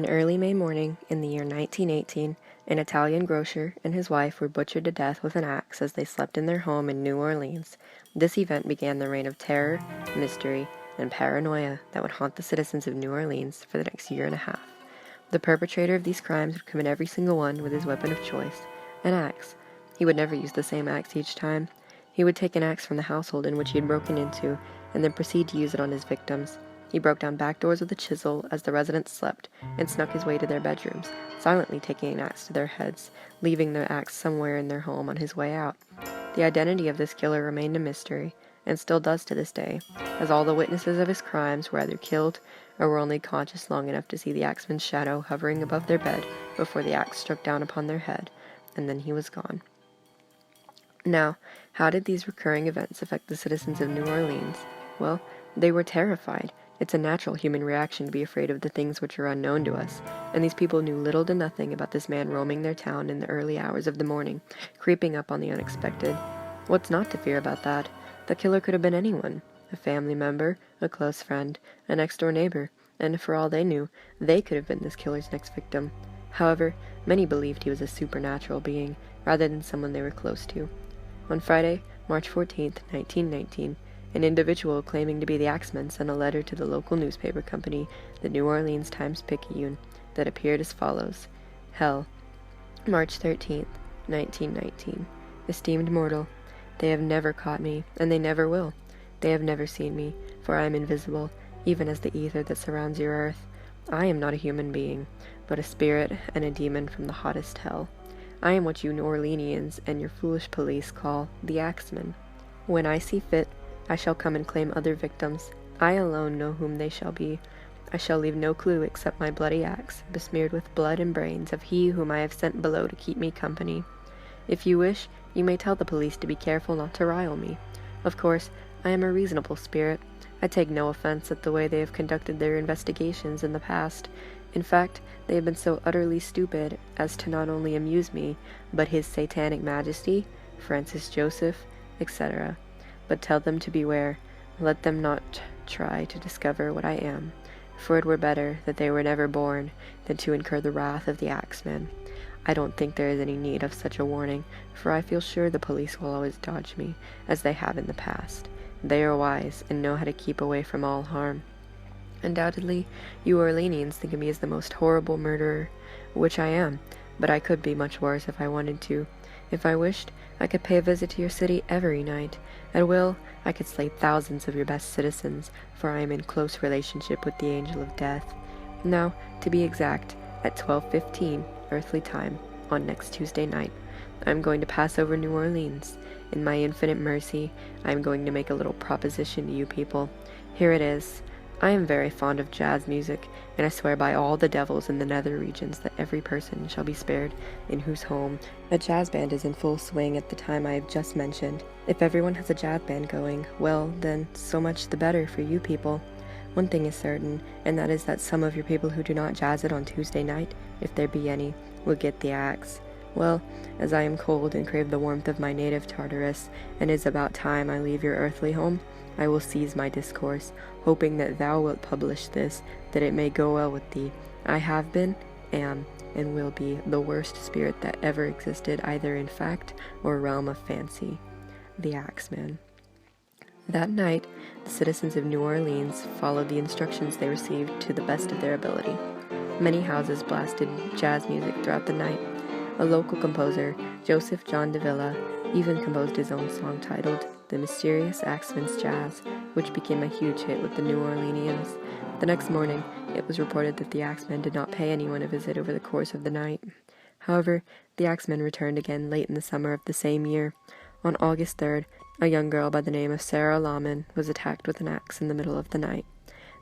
One early May morning in the year 1918, an Italian grocer and his wife were butchered to death with an axe as they slept in their home in New Orleans. This event began the reign of terror, mystery, and paranoia that would haunt the citizens of New Orleans for the next year and a half. The perpetrator of these crimes would commit every single one with his weapon of choice, an axe. He would never use the same axe each time. He would take an axe from the household in which he had broken into and then proceed to use it on his victims. He broke down back doors with a chisel as the residents slept and snuck his way to their bedrooms, silently taking an axe to their heads, leaving the axe somewhere in their home on his way out. The identity of this killer remained a mystery, and still does to this day, as all the witnesses of his crimes were either killed or were only conscious long enough to see the axeman's shadow hovering above their bed before the axe struck down upon their head, and then he was gone. Now, how did these recurring events affect the citizens of New Orleans? Well, they were terrified. It's a natural human reaction to be afraid of the things which are unknown to us, and these people knew little to nothing about this man roaming their town in the early hours of the morning, creeping up on the unexpected. What's not to fear about that? The killer could have been anyone, a family member, a close friend, a next-door neighbor, and for all they knew, they could have been this killer's next victim. However, many believed he was a supernatural being, rather than someone they were close to. On Friday, March 14th, 1919, an individual claiming to be the Axeman sent a letter to the local newspaper company, the New Orleans Times-Picayune, that appeared as follows. Hell, March 13th, 1919. Esteemed mortal, they have never caught me, and they never will. They have never seen me, for I am invisible, even as the ether that surrounds your earth. I am not a human being, but a spirit and a demon from the hottest hell. I am what you New Orleanians and your foolish police call the Axeman. When I see fit, I shall come and claim other victims. I alone know whom they shall be. I shall leave no clue except my bloody axe, besmeared with blood and brains of he whom I have sent below to keep me company. If you wish, you may tell the police to be careful not to rile me. Of course, I am a reasonable spirit. I take no offense at the way they have conducted their investigations in the past. In fact, they have been so utterly stupid as to not only amuse me, but His Satanic Majesty, Francis Joseph, etc. But tell them to beware. Let them not try to discover what I am, for it were better that they were never born than to incur the wrath of the Axeman. I don't think there is any need of such a warning, for I feel sure the police will always dodge me, as they have in the past. They are wise, and know how to keep away from all harm. Undoubtedly, you Orleanians think of me as the most horrible murderer, which I am, but I could be much worse if I wanted to. If I wished, I could pay a visit to your city every night. At will, I could slay thousands of your best citizens, for I am in close relationship with the angel of death. Now, to be exact, at 12:15 earthly time, on next Tuesday night, I am going to pass over New Orleans. In my infinite mercy, I am going to make a little proposition to you people. Here it is. I am very fond of jazz music, and I swear by all the devils in the nether regions that every person shall be spared in whose home a jazz band is in full swing at the time I have just mentioned. If everyone has a jazz band going, well, then, so much the better for you people. One thing is certain, and that is that some of your people who do not jazz it on Tuesday night, if there be any, will get the axe. Well, as I am cold and crave the warmth of my native Tartarus, and it is about time I leave your earthly home, I will cease my discourse, hoping that thou wilt publish this, that it may go well with thee. I have been, am, and will be the worst spirit that ever existed either in fact or realm of fancy. The Axeman. That night, the citizens of New Orleans followed the instructions they received to the best of their ability. Many houses blasted jazz music throughout the night. A local composer, Joseph John Davilla, even composed his own song titled The Mysterious Axeman's Jazz, which became a huge hit with the New Orleanians. The next morning, it was reported that the Axeman did not pay anyone a visit over the course of the night. However, the Axeman returned again late in the summer of the same year. On August 3rd, a young girl by the name of Sarah Lawman was attacked with an axe in the middle of the night.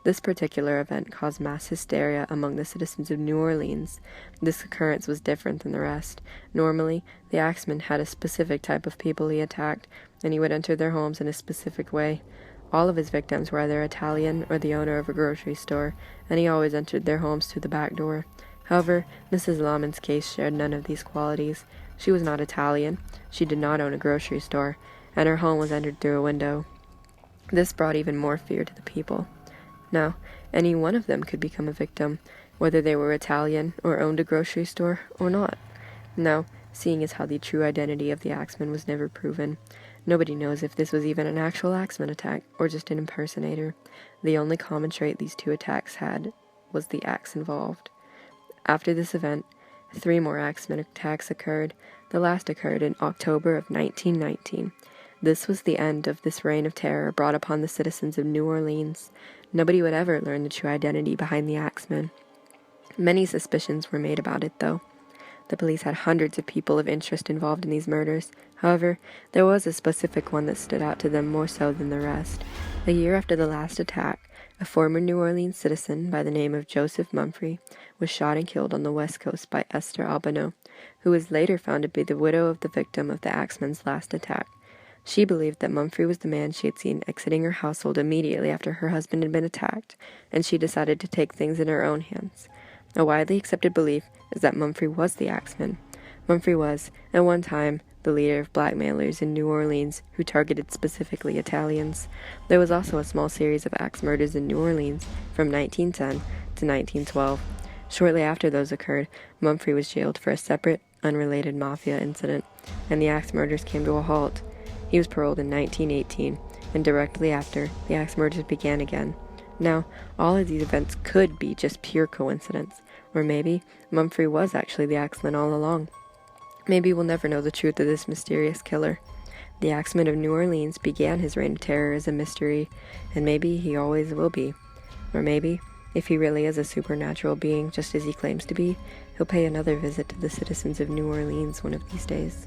This particular event caused mass hysteria among the citizens of New Orleans. This occurrence was different than the rest. Normally, the Axeman had a specific type of people he attacked, and he would enter their homes in a specific way. All of his victims were either Italian or the owner of a grocery store, and he always entered their homes through the back door. However, Mrs. Lawman's case shared none of these qualities. She was not Italian, she did not own a grocery store, and her home was entered through a window. This brought even more fear to the people. Now, any one of them could become a victim, whether they were Italian or owned a grocery store or not. Now, seeing as how the true identity of the Axeman was never proven, nobody knows if this was even an actual Axeman attack or just an impersonator. The only common trait these two attacks had was the axe involved. After this event, 3 more Axeman attacks occurred. The last occurred in October of 1919. This was the end of this reign of terror brought upon the citizens of New Orleans. Nobody would ever learn the true identity behind the Axeman. Many suspicions were made about it, though. The police had hundreds of people of interest involved in these murders. However, there was a specific one that stood out to them more so than the rest. A year after the last attack, a former New Orleans citizen by the name of Joseph Mumphrey was shot and killed on the West Coast by Esther Albano, who was later found to be the widow of the victim of the Axeman's last attack. She believed that Mumphrey was the man she had seen exiting her household immediately after her husband had been attacked, and she decided to take things in her own hands. A widely accepted belief is that Mumphrey was the Axeman. Mumphrey was, at one time, the leader of blackmailers in New Orleans who targeted specifically Italians. There was also a small series of axe murders in New Orleans from 1910 to 1912. Shortly after those occurred, Mumphrey was jailed for a separate, unrelated mafia incident, and the axe murders came to a halt. He was paroled in 1918, and directly after, the axe murders began again. Now, all of these events could be just pure coincidence, or maybe Mumphrey was actually the Axeman all along. Maybe we'll never know the truth of this mysterious killer. The Axeman of New Orleans began his reign of terror as a mystery, and maybe he always will be. Or maybe, if he really is a supernatural being just as he claims to be, he'll pay another visit to the citizens of New Orleans one of these days.